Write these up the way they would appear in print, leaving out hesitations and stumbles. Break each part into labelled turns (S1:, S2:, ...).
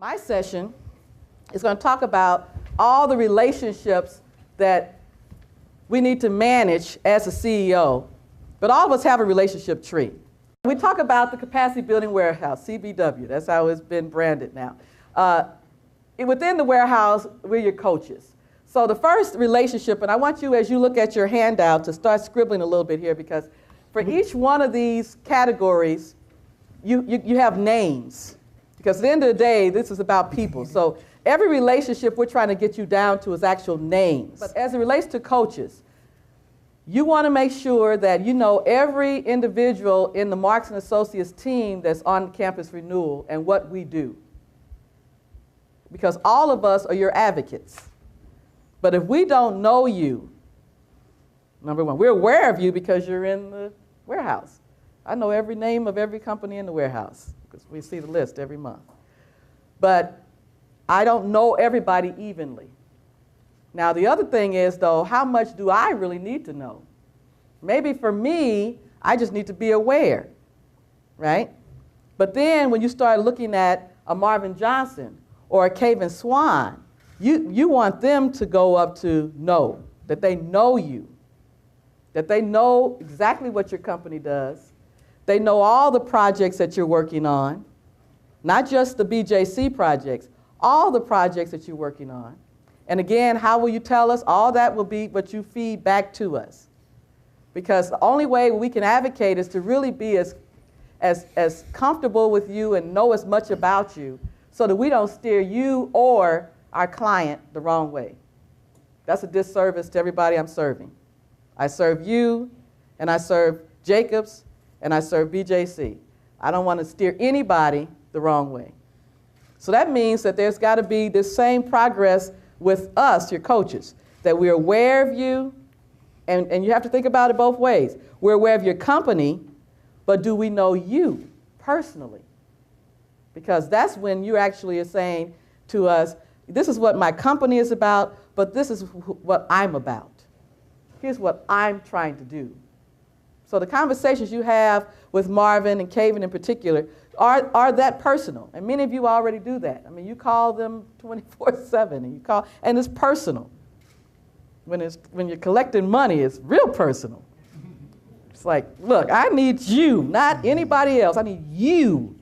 S1: My session is going to talk about all the relationships that we need to manage as a CEO, but all of us have a relationship tree. We talk about the capacity building warehouse, CBW, that's how it's been branded now. Within the warehouse, we're your coaches. So the first relationship, and I want you, as you look at your handout, to start scribbling a little bit here, because for each one of these categories, you have names. Because at the end of the day, this is about people. So every relationship we're trying to get you down to is actual names. But as it relates to coaches, you want to make sure that you know every individual in the Marks & Associates team that's on campus renewal and what we do. Because all of us are your advocates. But if we don't know you, number one, we're aware of you because you're in the warehouse. I know every name of every company in the warehouse because we see the list every month. But I don't know everybody evenly. Now, the other thing is, though, how much do I really need to know? Maybe for me, I just need to be aware, right? But then when you start looking at a Marvin Johnson or a Caven Swan, you want them to go up to know, that they know you, that they know exactly what your company does. They know all the projects that you're working on, not just the BJC projects, all the projects that you're working on. And again, how will you tell us? All that will be what you feed back to us. Because the only way we can advocate is to really be as comfortable with you and know as much about you so that we don't steer you or our client the wrong way. That's a disservice to everybody I'm serving. I serve you, and I serve Jacobs, and I serve BJC. I don't want to steer anybody the wrong way. So that means that there's got to be this same progress with us, your coaches, that we're aware of you, and you have to think about it both ways. We're aware of your company, but do we know you personally? Because that's when you actually are saying to us, this is what my company is about, but this is what I'm about. Here's what I'm trying to do. So the conversations you have with Marvin and Caven in particular are that personal. And many of you already do that. I mean, you call them 24/7, and it's personal. When you're collecting money, it's real personal. It's like, look, I need you, not anybody else. I need you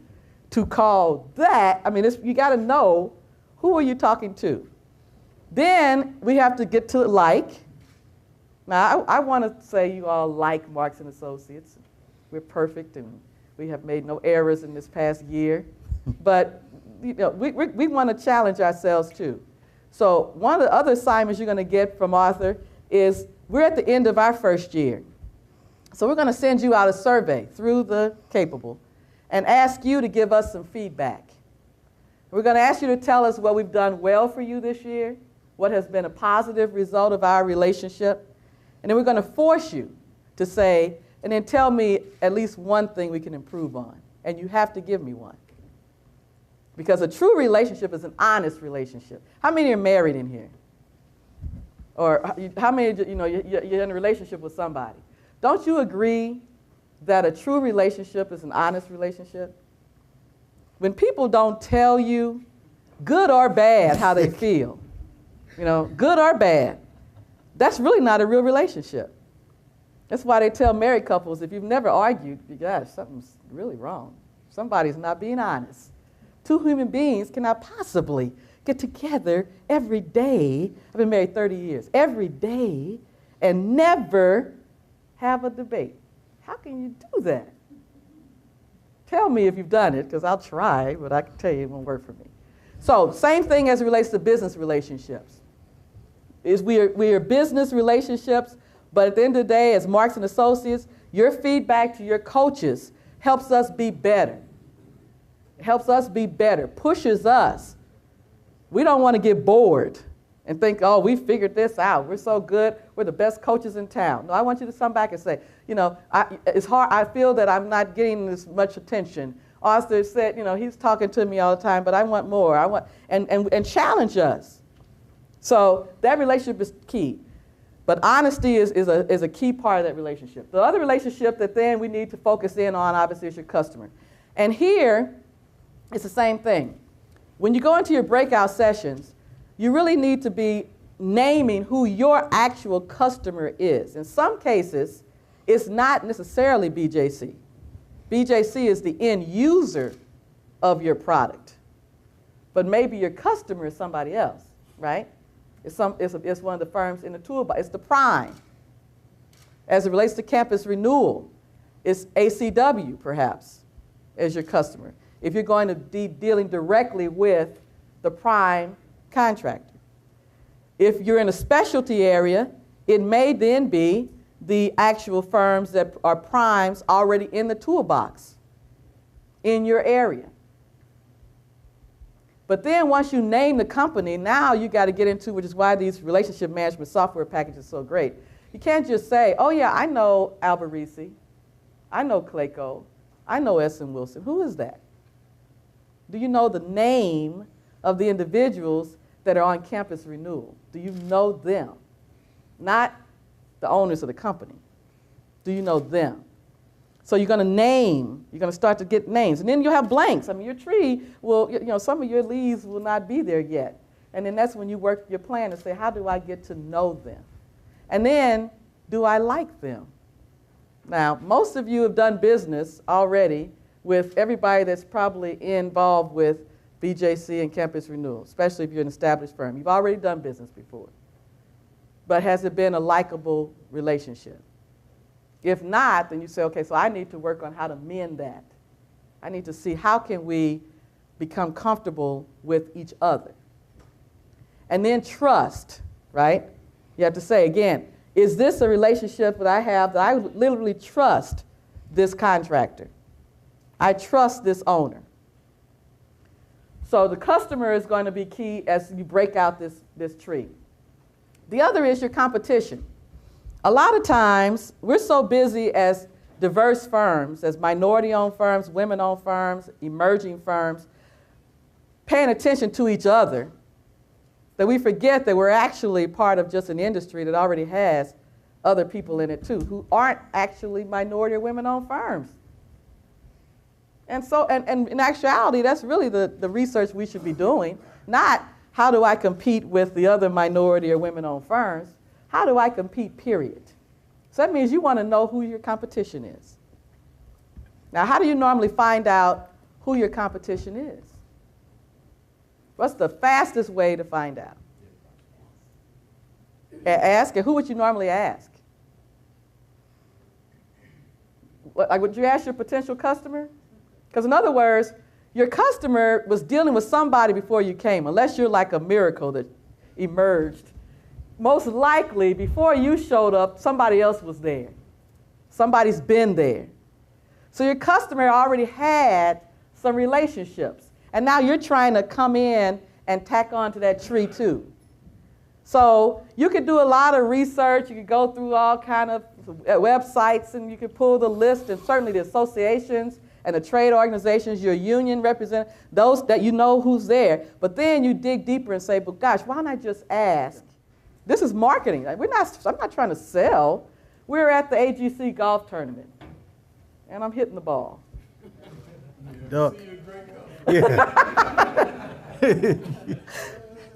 S1: to call that. I mean, you got to know who are you talking to. Then we have to get to like. Now, I want to say you all like Marks & Associates. We're perfect, and we have made no errors in this past year. But we want to challenge ourselves, too. So one of the other assignments you're going to get from Arthur is we're at the end of our first year. So we're going to send you out a survey through the Capable and ask you to give us some feedback. We're going to ask you to tell us what we've done well for you this year, what has been a positive result of our relationship. And then we're going to force you to say, and then tell me at least one thing we can improve on. And you have to give me one. Because a true relationship is an honest relationship. How many are married in here? Or how many, you're in a relationship with somebody? Don't you agree that a true relationship is an honest relationship? When people don't tell you, good or bad, how they feel, good or bad, that's really not a real relationship. That's why they tell married couples, if you've never argued, gosh, something's really wrong. Somebody's not being honest. Two human beings cannot possibly get together every day. I've been married 30 years. Every day and never have a debate. How can you do that? Tell me if you've done it, because I'll try, but I can tell you it won't work for me. So same thing as it relates to business relationships. We are business relationships, but at the end of the day, as Marks & Associates, your feedback to your coaches helps us be better. It helps us be better, pushes us. We don't want to get bored and think, oh, we figured this out. We're so good. We're the best coaches in town. No, I want you to come back and say, it's hard. I feel that I'm not getting this much attention. Arthur said, he's talking to me all the time, but I want more. And challenge us. So that relationship is key. But honesty is a key part of that relationship. The other relationship that then we need to focus in on, obviously, is your customer. And here, it's the same thing. when you go into your breakout sessions, you really need to be naming who your actual customer is. In some cases, it's not necessarily BJC. BJC is the end user of your product. But maybe your customer is somebody else, right? It's one of the firms in the toolbox. It's the prime. As it relates to campus renewal, it's ACW, perhaps, as your customer, if you're going to be dealing directly with the prime contractor. If you're in a specialty area, it may then be the actual firms that are primes already in the toolbox in your area. But then once you name the company, now you got to get into, which is why these relationship management software packages are so great. You can't just say, oh yeah, I know Alvarez, I know Clayco, I know S.M. Wilson. Who is that? Do you know the name of the individuals that are on campus renewal? Do you know them? Not the owners of the company. Do you know them? So you're going to name, you're going to start to get names. And then you'll have blanks. I mean, your tree will, some of your leads will not be there yet. And then that's when you work your plan and say, how do I get to know them? And then, do I like them? Now, most of you have done business already with everybody that's probably involved with BJC and campus renewal, especially if you're an established firm. You've already done business before. But has it been a likable relationship? If not, then you say, okay, so I need to work on how to mend that. I need to see how can we become comfortable with each other. And then trust, right? You have to say, again, is this a relationship that I have that I literally trust this contractor? I trust this owner. So the customer is going to be key as you break out this tree. The other is your competition. A lot of times, we're so busy as diverse firms, as minority-owned firms, women-owned firms, emerging firms, paying attention to each other, that we forget that we're actually part of just an industry that already has other people in it too, who aren't actually minority or women-owned firms. And so, and in actuality, that's really the research we should be doing, not how do I compete with the other minority or women-owned firms. How do I compete, period? So that means you want to know who your competition is. Now, how do you normally find out who your competition is? What's the fastest way to find out? Ask, and who would you normally ask? Like, would you ask your potential customer? Because in other words, your customer was dealing with somebody before you came, unless you're like a miracle that emerged. Most likely, before you showed up, somebody else was there. Somebody's been there. So your customer already had some relationships. And now you're trying to come in and tack on to that tree too. So you could do a lot of research. You could go through all kind of websites, and you could pull the list, and certainly the associations and the trade organizations, your union represent, those that you know who's there. But then you dig deeper and say, but gosh, why don't I just ask? This is marketing. I'm not trying to sell. We're at the AGC golf tournament, and I'm hitting the ball.
S2: Duck. Yeah.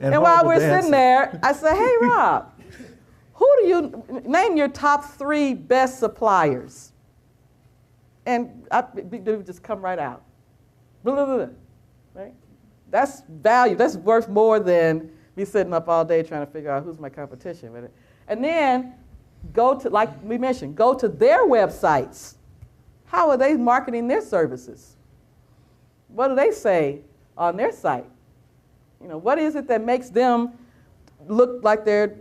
S1: And while we're sitting there, I say, hey, Rob, who do you name your top 3 best suppliers? And it would just come right out. Blah, blah, blah, right? That's value. That's worth more than me sitting up all day trying to figure out who's my competition with it. And then go to, like we mentioned, go to their websites. How are they marketing their services? What do they say on their site? What is it that makes them look like they're,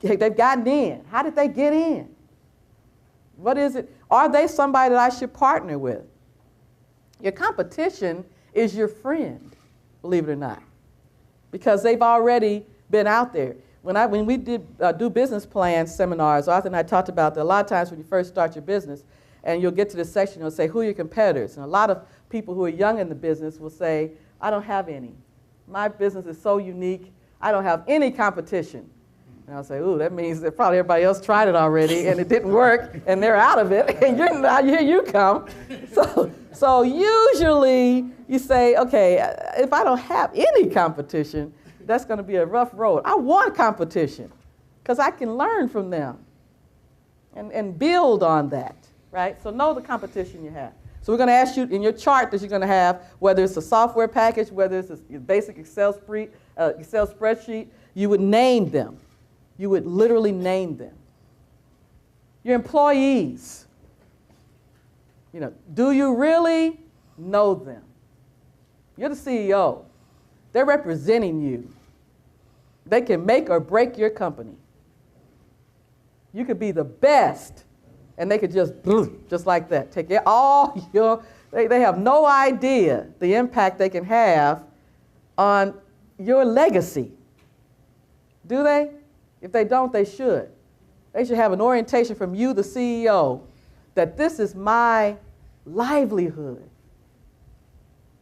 S1: they've gotten in? How did they get in? What is it? Are they somebody that I should partner with? Your competition is your friend, believe it or not, because they've already been out there. When we did do business plan seminars, Arthur and I talked about that a lot of times when you first start your business, and you'll get to this section, you'll say, who are your competitors? And a lot of people who are young in the business will say, I don't have any. My business is so unique, I don't have any competition. And I'll say, ooh, that means that probably everybody else tried it already and it didn't work and they're out of it and here you come. So usually you say, okay, if I don't have any competition, that's going to be a rough road. I want competition because I can learn from them and build on that, right? So know the competition you have. So we're going to ask you in your chart that you're going to have, whether it's a software package, whether it's a basic Excel spreadsheet, you would name them. You would literally name them. Your employees, do you really know them? You're the CEO. They're representing you. They can make or break your company. You could be the best, and they could just like that, take all they have no idea the impact they can have on your legacy. Do they? If they don't, they should. They should have an orientation from you, the CEO, that this is my livelihood.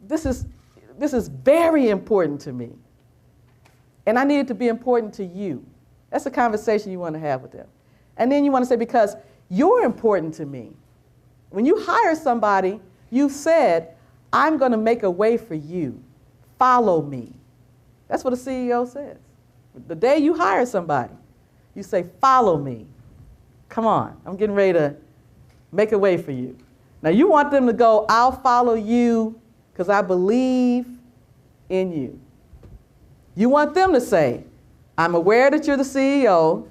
S1: This is very important to me. And I need it to be important to you. That's a conversation you want to have with them. And then you want to say, because you're important to me. When you hire somebody, you said, I'm going to make a way for you. Follow me. That's what a CEO says. The day you hire somebody, you say, follow me. Come on, I'm getting ready to make a way for you. Now you want them to go, I'll follow you because I believe in you. You want them to say, I'm aware that you're the CEO.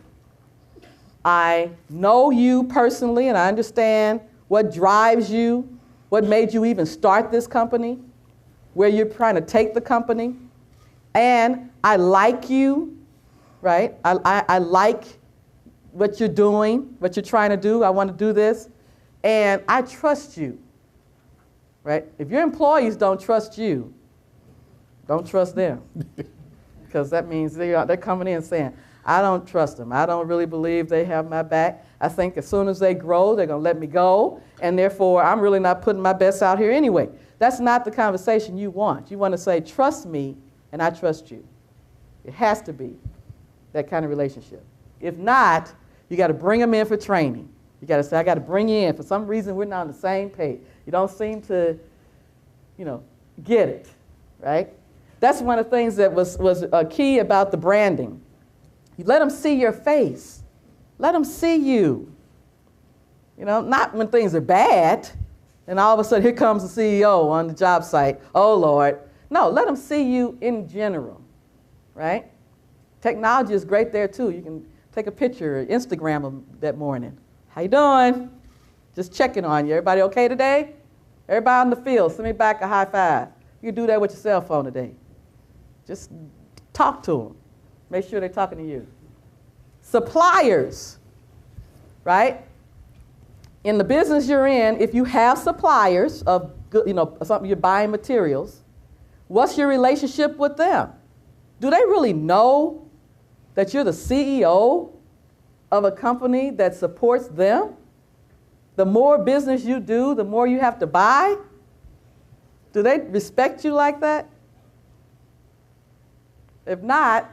S1: I know you personally and I understand what drives you, what made you even start this company, where you're trying to take the company. And I like you, right? I like what you're doing, what you're trying to do. I want to do this. And I trust you, right? If your employees don't trust you, don't trust them. Because that means they're coming in saying, I don't trust them. I don't really believe they have my back. I think as soon as they grow, they're going to let me go. And therefore, I'm really not putting my best out here anyway. That's not the conversation you want. You want to say, trust me, and I trust you. It has to be that kind of relationship. If not, you got to bring them in for training. You got to say, I got to bring you in. For some reason, we're not on the same page. You don't seem to, get it, right? That's one of the things that was key about the branding. You let them see your face. Let them see you. Not when things are bad, and all of a sudden, here comes the CEO on the job site. Oh, Lord. No, let them see you in general, right? Technology is great there, too. You can take a picture or Instagram them that morning. How you doing? Just checking on you. Everybody okay today? Everybody on the field, send me back a high five. You can do that with your cell phone today. Just talk to them. Make sure they're talking to you. Suppliers, right? In the business you're in, if you have suppliers of something you're buying materials, what's your relationship with them? Do they really know that you're the CEO of a company that supports them? The more business you do, the more you have to buy? Do they respect you like that? If not,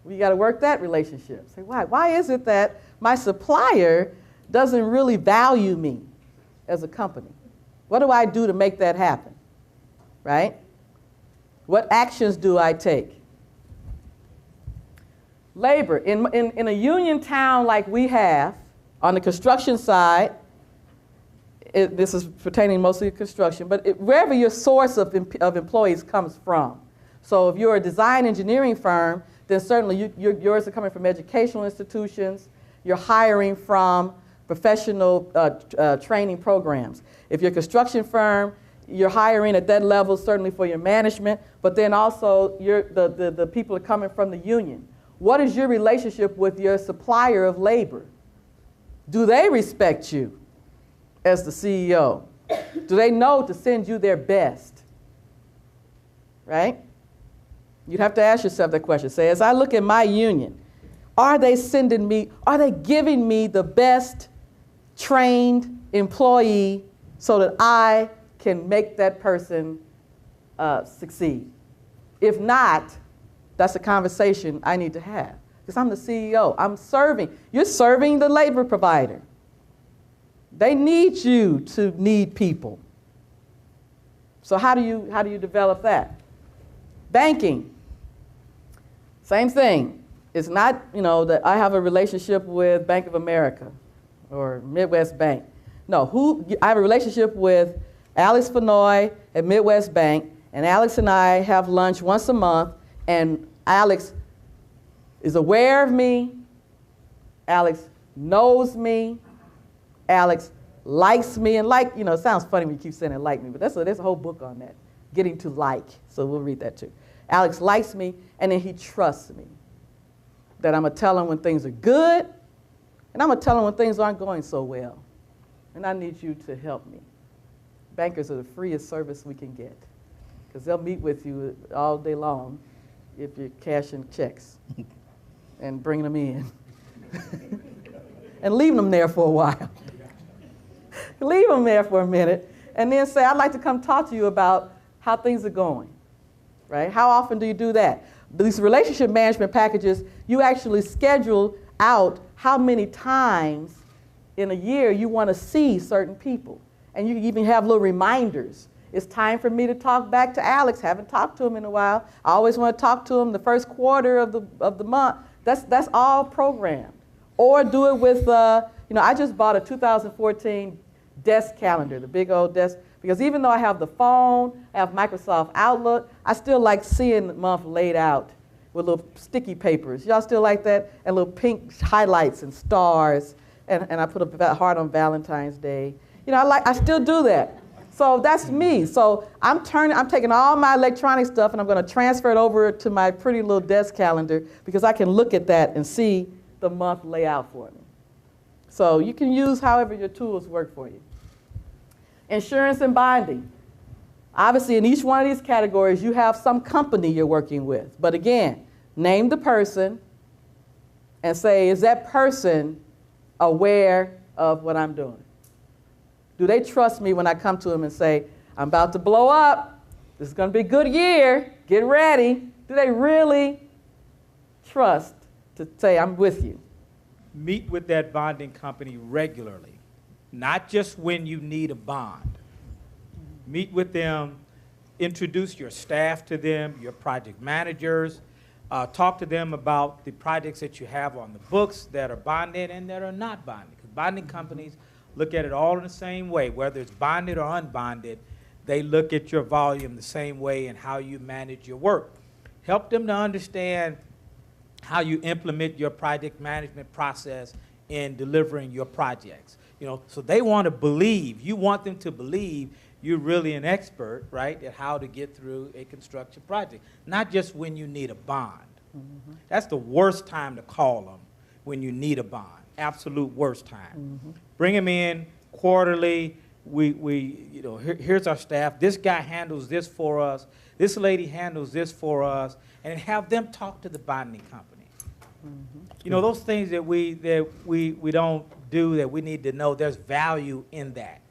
S1: we got to work that relationship. Say, why? Why is it that my supplier doesn't really value me as a company? What do I do to make that happen? Right? What actions do I take? Labor. In a union town like we have, on the construction side, this is pertaining mostly to construction, but wherever your source of employees comes from. So if you're a design engineering firm, then certainly yours are coming from educational institutions. You're hiring from professional training programs. If you're a construction firm, you're hiring at that level certainly for your management, but then also the people are coming from the union. What is your relationship with your supplier of labor? Do they respect you as the CEO? Do they know to send you their best? Right? You'd have to ask yourself that question. Say, as I look at my union, are they giving me the best trained employee so that I can make that person succeed? If not, that's a conversation I need to have. because I'm the CEO. I'm serving. You're serving the labor provider. They need you to need people. So how do you develop that? Banking. Same thing. It's not, that I have a relationship with Bank of America or Midwest Bank. No, I have a relationship with Alex Fenoy at Midwest Bank, and Alex and I have lunch once a month, and Alex is aware of me. Alex knows me. Alex likes me, and it sounds funny when you keep saying it, like me, but there's a whole book on that, getting to like, so we'll read that too. Alex likes me, and then he trusts me, that I'm going to tell him when things are good, and I'm going to tell him when things aren't going so well, and I need you to help me. Bankers are the freest service we can get, because they'll meet with you all day long if you're cashing checks and bringing them in and leaving them there for a while. Leave them there for a minute, and then say, I'd like to come talk to you about how things are going, right? How often do you do that? These relationship management packages, you actually schedule out how many times in a year you want to see certain people. And you can even have little reminders. It's time for me to talk back to Alex. Haven't talked to him in a while. I always want to talk to him the first quarter of the month. That's all programmed. Or do it with, I just bought a 2014 desk calendar, the big old desk, because even though I have the phone, I have Microsoft Outlook, I still like seeing the month laid out with little sticky papers. Y'all still like that? And little pink highlights and stars, and I put a heart on Valentine's Day. I still do that. So that's me. So I'm taking all my electronic stuff and I'm going to transfer it over to my pretty little desk calendar, because I can look at that and see the month lay out for me. So you can use however your tools work for you. Insurance and bonding. Obviously, in each one of these categories, you have some company you're working with. But again, name the person and say, is that person aware of what I'm doing? Do they trust me when I come to them and say, I'm about to blow up. This is going to be a good year. Get ready. Do they really trust to say, I'm with you?
S3: Meet with that bonding company regularly, not just when you need a bond. Meet with them, introduce your staff to them, your project managers, talk to them about the projects that you have on the books that are bonded and that are not bonded. Because bonding companies look at it all in the same way, whether it's bonded or unbonded. They look at your volume the same way and how you manage your work. Help them to understand how you implement your project management process in delivering your projects. So they want to believe, you want them to believe you're really an expert, right, at how to get through a construction project, not just when you need a bond. Mm-hmm. That's the worst time to call them, when you need a bond, absolute worst time. Mm-hmm. Bring them in quarterly. Here's our staff. This guy handles this for us. This lady handles this for us, and have them talk to the bonding company. Mm-hmm. Those things that we don't do, that we need to know, there's value in that.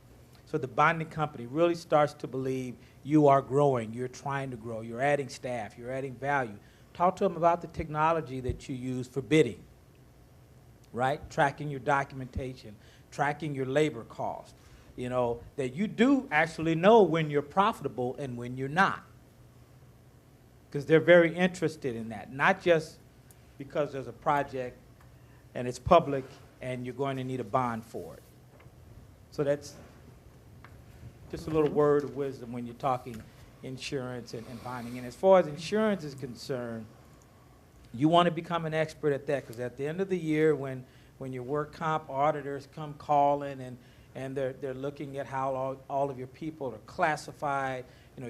S3: So the bonding company really starts to believe you are growing, you're trying to grow, you're adding staff, you're adding value. Talk to them about the technology that you use for bidding, right? Tracking your documentation, tracking your labor cost. That you do actually know when you're profitable and when you're not. Because they're very interested in that, not just because there's a project and it's public and you're going to need a bond for it. So that's just a little word of wisdom when you're talking insurance and bonding. And as far as insurance is concerned, you want to become an expert at that, because at the end of the year, when your work comp auditors come calling and they're looking at how all of your people are classified,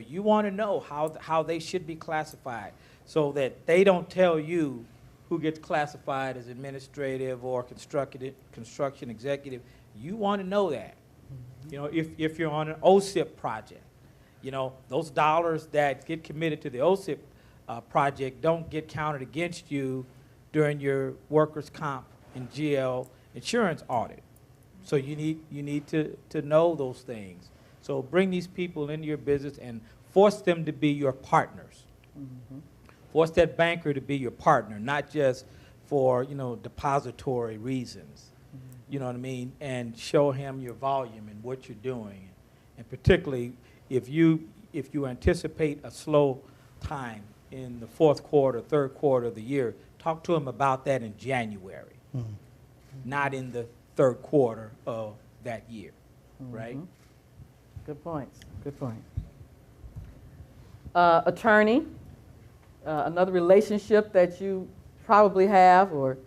S3: you want to know how they should be classified, so that they don't tell you who gets classified as administrative or construction executive. You want to know that. If you're on an OSIP project, those dollars that get committed to the OSIP project don't get counted against you during your workers' comp and GL insurance audit. So you need to know those things. So bring these people into your business and force them to be your partners. Mm-hmm. Force that banker to be your partner, not just for, you know, depository reasons. You know what I mean? And show him your volume and what you're doing. And particularly if you anticipate a slow time in the fourth quarter, third quarter of the year, talk to him about that in January, not in the third quarter of that year, right?
S1: Good points. Good point. Attorney, another relationship that you probably have, or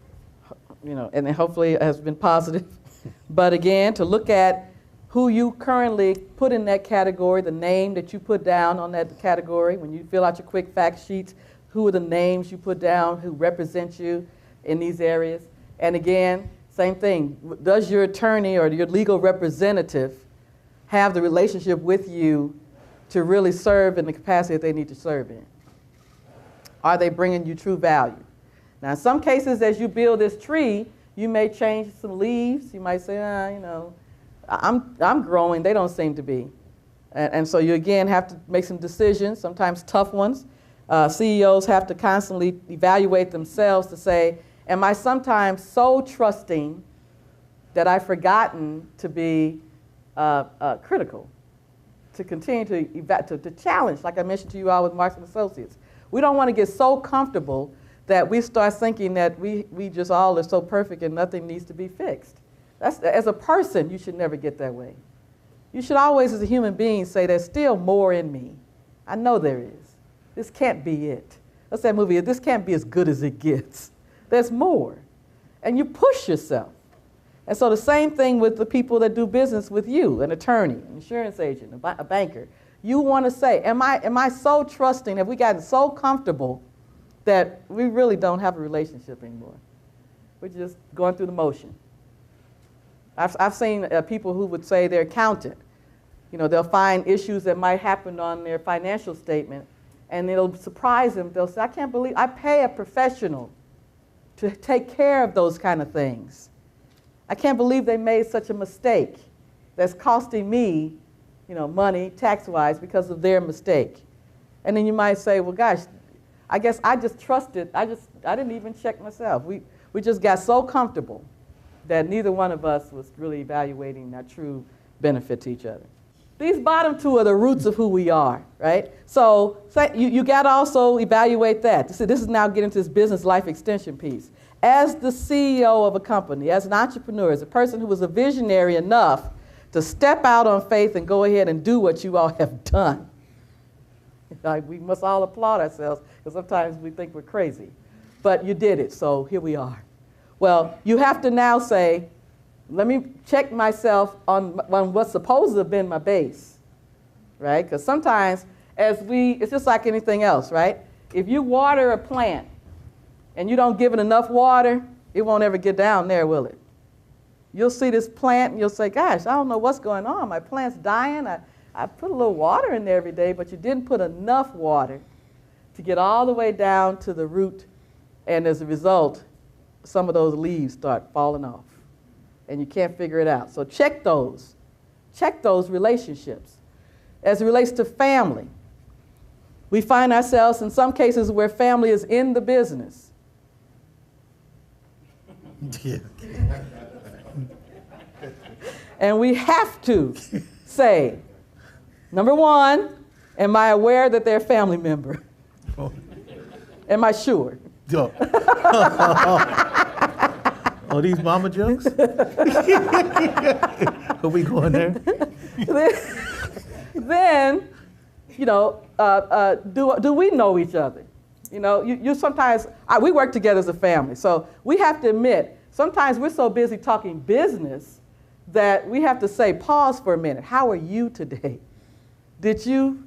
S1: you know, and hopefully it has been positive. But again, to look at who you currently put in that category, the name that you put down on that category. When you fill out your quick fact sheets, who are the names you put down, who represent you in these areas? And again, same thing. Does your attorney or your legal representative have the relationship with you to really serve in the capacity that they need to serve in? Are they bringing you true value? Now, in some cases, as you build this tree, you may change some leaves. You might say, you know, I'm growing. They don't seem to be. And so you, again, have to make some decisions, sometimes tough ones. CEOs have to constantly evaluate themselves to say, am I sometimes so trusting that I've forgotten to be critical, to continue to challenge, like I mentioned to you all with Marks & Associates. We don't want to get so comfortable that we start thinking that we just all are so perfect and nothing needs to be fixed. As a person, you should never get that way. You should always, as a human being, say there's still more in me. I know there is. This can't be it. That's that movie, this can't be as good as it gets. There's more. And you push yourself. And so the same thing with the people that do business with you, an attorney, an insurance agent, a banker. You want to say, am I so trusting, have we gotten so comfortable that we really don't have a relationship anymore? We're just going through the motion. I've seen people who would say their accountant, you know, they'll find issues that might happen on their financial statement, and it'll surprise them. They'll say, I can't believe I pay a professional to take care of those kind of things. I can't believe they made such a mistake that's costing me, you know, money tax-wise because of their mistake. And then you might say, well, gosh, I guess I just trusted. I didn't even check myself. We just got so comfortable that neither one of us was really evaluating our true benefit to each other. These bottom two are the roots of who we are, right? So you got to also evaluate that. So this is now getting to this business life extension piece. As the CEO of a company, as an entrepreneur, as a person who was a visionary enough to step out on faith and go ahead and do what you all have done. We must all applaud ourselves because sometimes we think we're crazy. But you did it, so here we are. Well, you have to now say, let me check myself on what's supposed to have been my base, right? Because sometimes it's just like anything else, right? If you water a plant and you don't give it enough water, it won't ever get down there, will it? You'll see this plant and you'll say, gosh, I don't know what's going on. My plant's dying. I put a little water in there every day, but you didn't put enough water to get all the way down to the root. And as a result, some of those leaves start falling off. And you can't figure it out. So check those. Check those relationships. As it relates to family, we find ourselves in some cases where family is in the business.
S2: Yeah.
S1: And we have to say, number one, am I aware that they're a family member? Am I sure?
S2: Yo. Oh, these mama jokes? Are we going there?
S1: Then, you know, do we know each other? You know, you sometimes, we work together as a family, so we have to admit, sometimes we're so busy talking business that we have to say, pause for a minute. How are you today? Did you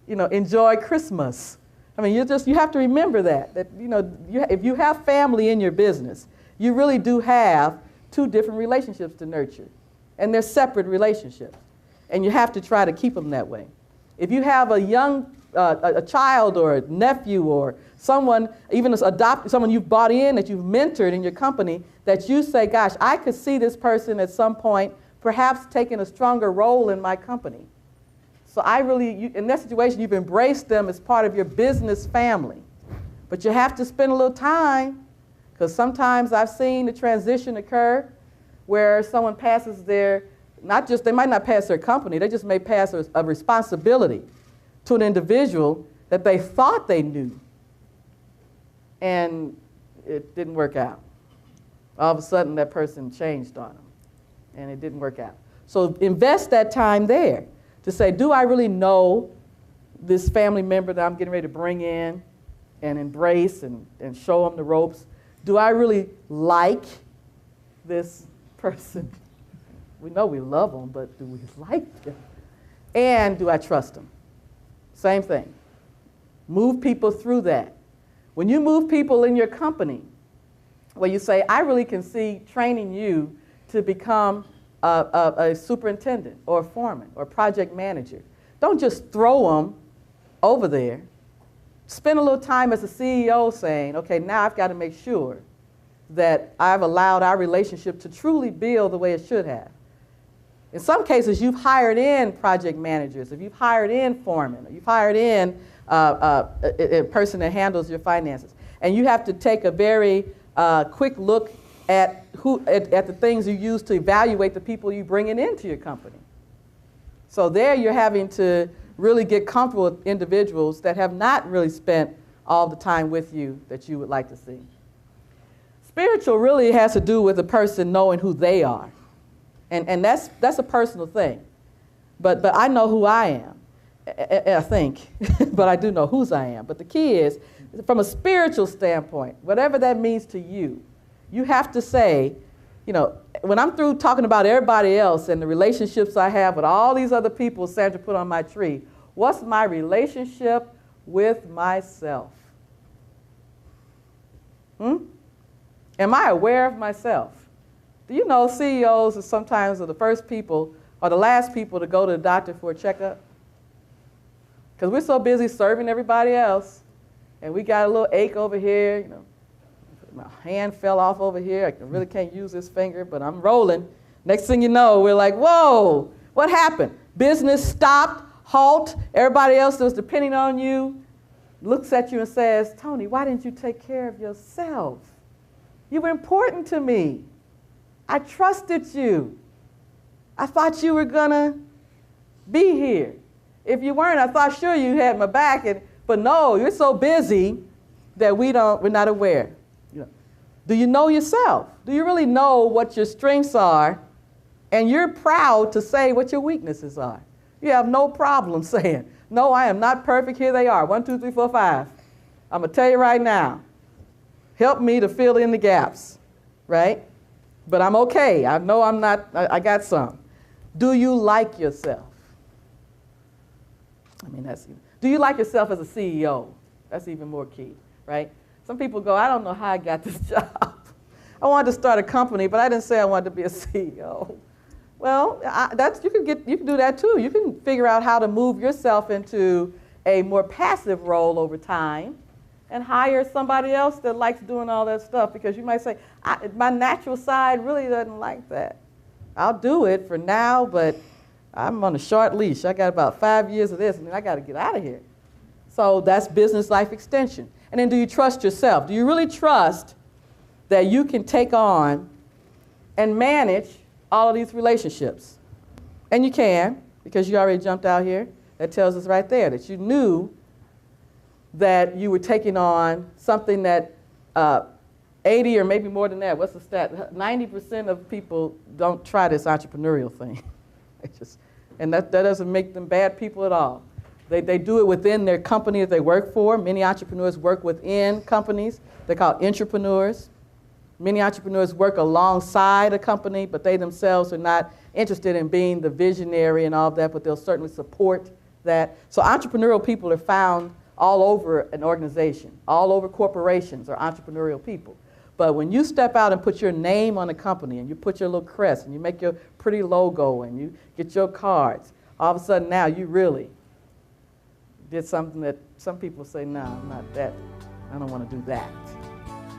S1: enjoy Christmas? I mean, you have to remember that you know, if you have family in your business, you really do have two different relationships to nurture, and they're separate relationships, and you have to try to keep them that way. If you have a young, a child or a nephew or someone, even someone you've brought in that you've mentored in your company, that you say, gosh, I could see this person at some point perhaps taking a stronger role in my company. So in that situation, you've embraced them as part of your business family. But you have to spend a little time, Because sometimes I've seen the transition occur where someone passes their, not just, they might not pass their company, they just may pass a responsibility to an individual that they thought they knew, and it didn't work out. All of a sudden, that person changed on them, and it didn't work out. So invest that time there to say, do I really know this family member that I'm getting ready to bring in and embrace and show them the ropes? Do I really like this person? We know we love them, but do we like them? And do I trust them? Same thing. Move people through that. When you move people in your company, where you say, I really can see training you to become a superintendent or a foreman or a project manager, don't just throw them over there. Spend a little time as a CEO saying, okay, now I've got to make sure that I've allowed our relationship to truly build the way it should have. In some cases, you've hired in project managers, if you've hired in foremen, or you've hired in a person that handles your finances. And you have to take a very quick look at the things you use to evaluate the people you bring into your company. So there you're having to really get comfortable with individuals that have not really spent all the time with you that you would like to see. Spiritual really has to do with a person knowing who they are. And that's a personal thing. But I know who I am, I think, but I do know whose I am. But the key is, from a spiritual standpoint, whatever that means to you, you have to say, you know, when I'm through talking about everybody else and the relationships I have with all these other people Sandra put on my tree, what's my relationship with myself? Am I aware of myself? Do you know CEOs are sometimes the first people or the last people to go to the doctor for a checkup? Because we're so busy serving everybody else, and we got a little ache over here, you know, my hand fell off over here, I really can't use this finger, but I'm rolling. Next thing you know, we're like, whoa, what happened? Business stopped, halt, everybody else that was depending on you looks at you and says, Tony, why didn't you take care of yourself? You were important to me. I trusted you. I thought you were gonna be here. If you weren't, I thought sure you had my back, but no, you're so busy that we're not aware. You know, do you know yourself? Do you really know what your strengths are? And you're proud to say what your weaknesses are. You have no problem saying, no, I am not perfect. Here they are. 1, 2, 3, 4, 5. I'm gonna tell you right now. Help me to fill in the gaps, right? But I'm okay. I know I'm not, I got some. Do you like yourself? I mean, do you like yourself as a CEO? That's even more key, right? Some people go, I don't know how I got this job. I wanted to start a company, but I didn't say I wanted to be a CEO. Well, you can do that too. You can figure out how to move yourself into a more passive role over time and hire somebody else that likes doing all that stuff, because you might say, my natural side really doesn't like that. I'll do it for now, but I'm on a short leash. I got about 5 years of this, and then I got to get out of here. So that's business life extension. And then do you trust yourself? Do you really trust that you can take on and manage all of these relationships? And you can, because you already jumped out here. That tells us right there that you knew that you were taking on something that 80 or maybe more than that, what's the stat? 90% of people don't try this entrepreneurial thing. And that doesn't make them bad people at all. They do it within their company that they work for. Many entrepreneurs work within companies. They're called entrepreneurs. Many entrepreneurs work alongside a company, but they themselves are not interested in being the visionary and all of that, but they'll certainly support that. So entrepreneurial people are found all over an organization. All over corporations are entrepreneurial people. But when you step out and put your name on a company and you put your little crest and you make your pretty logo and you get your cards, all of a sudden now you really did something that some people say, no, I'm not that. I don't want to do that.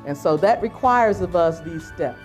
S1: And so that requires of us these steps.